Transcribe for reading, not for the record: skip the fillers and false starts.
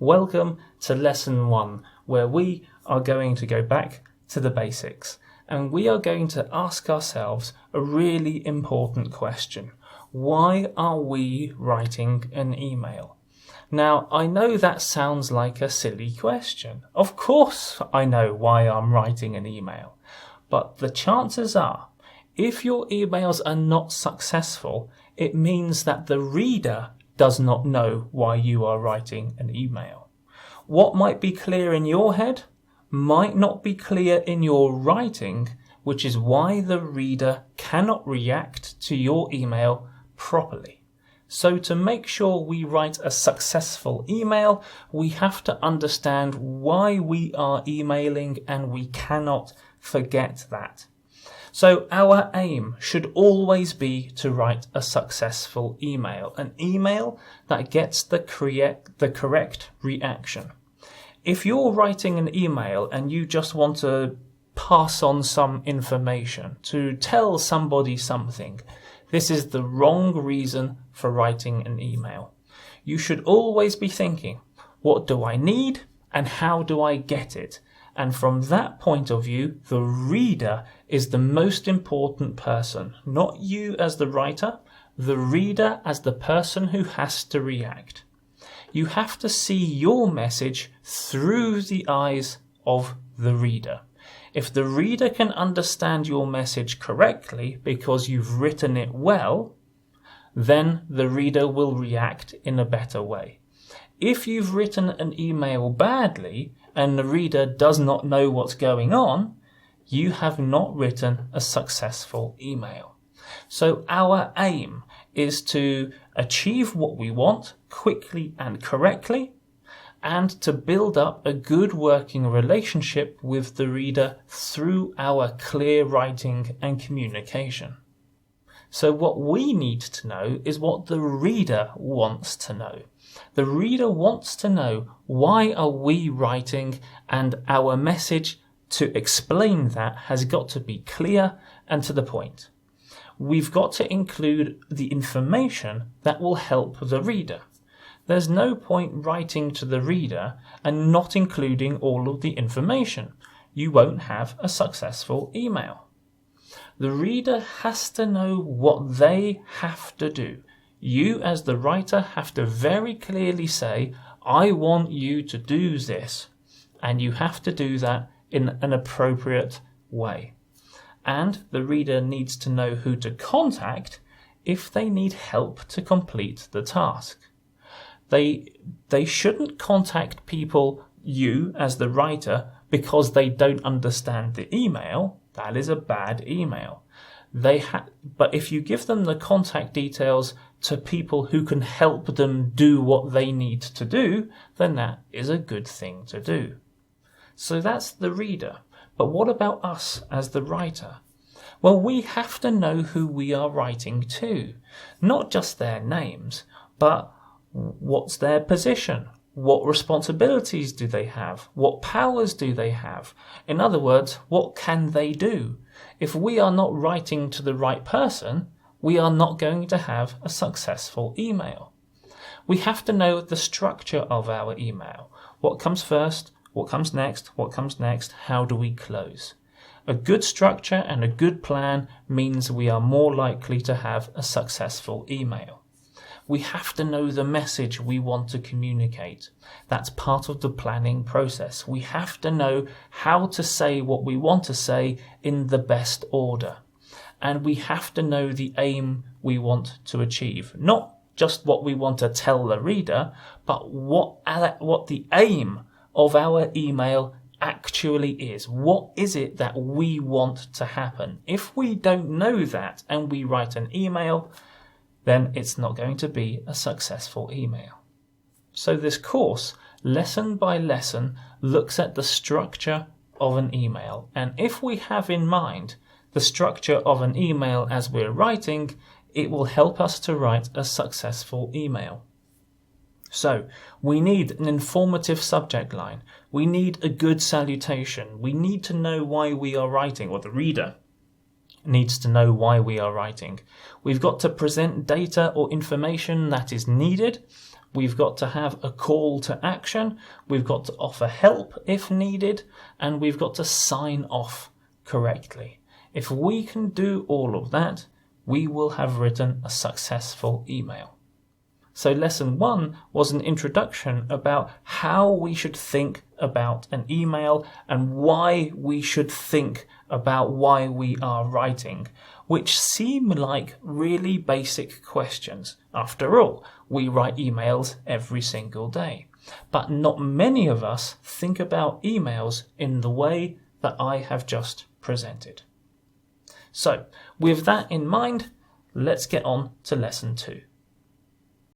Welcome to Lesson 1, where we are going to go back to the basics and we are going to ask ourselves a really important question. Why are we writing an email? Now, I know that sounds like a silly question. Of course I know why I'm writing an email. But the chances are, if your emails are not successful, it means that the reader does not know why you are writing an email. What might be clear in your head might not be clear in your writing, which is why the reader cannot react to your email properly. So to make sure we write a successful email, we have to understand why we are emailing, and we cannot forget that. So our aim should always be to write a successful email, an email that gets the correct reaction. If you're writing an email and you just want to pass on some information, to tell somebody something, this is the wrong reason for writing an email. You should always be thinking, what do I need and how do I get it? And from that point of view, the reader is the most important person, not you as the writer, the reader as the person who has to react. You have to see your message through the eyes of the reader. If the reader can understand your message correctly because you've written it well, then the reader will react in a better way. If you've written an email badly and the reader does not know what's going on, you have not written a successful email. So our aim is to achieve what we want quickly and correctly, and to build up a good working relationship with the reader through our clear writing and communication. So what we need to know is what the reader wants to know. The reader wants to know, why are we writing, and our message to explain that has got to be clear and to the point. We've got to include the information that will help the reader. There's no point writing to the reader and not including all of the information. You won't have a successful email. The reader has to know what they have to do. You as the writer have to very clearly say, I want you to do this. And you have to do that in an appropriate way. And the reader needs to know who to contact if they need help to complete the task. They shouldn't contact people, you as the writer, because they don't understand the email. That is a bad email. But if you give them the contact details to people who can help them do what they need to do, then that is a good thing to do. So that's the reader. But what about us as the writer? Well, we have to know who we are writing to. Not just their names, but what's their position? What responsibilities do they have? What powers do they have? In other words, what can they do? If we are not writing to the right person, we are not going to have a successful email. We have to know the structure of our email. What comes first? What comes next? What comes next? How do we close? A good structure and a good plan means we are more likely to have a successful email. We have to know the message we want to communicate. That's part of the planning process. We have to know how to say what we want to say in the best order. And we have to know the aim we want to achieve. Not just what we want to tell the reader, but what the aim of our email actually is. What is it that we want to happen? If we don't know that and we write an email, then it's not going to be a successful email. So this course, lesson by lesson, looks at the structure of an email. And if we have in mind the structure of an email as we're writing, it will help us to write a successful email. So we need an informative subject line. We need a good salutation. We need to know why we are writing, or the reader needs to know why we are writing. We've got to present data or information that is needed. We've got to have a call to action, we've got to offer help if needed, and we've got to sign off correctly. If we can do all of that, we will have written a successful email. So lesson 1 was an introduction about how we should think about an email and why we should think about why we are writing, which seem like really basic questions. After all, we write emails every single day. But not many of us think about emails in the way that I have just presented. So, with that in mind, let's get on to lesson 2.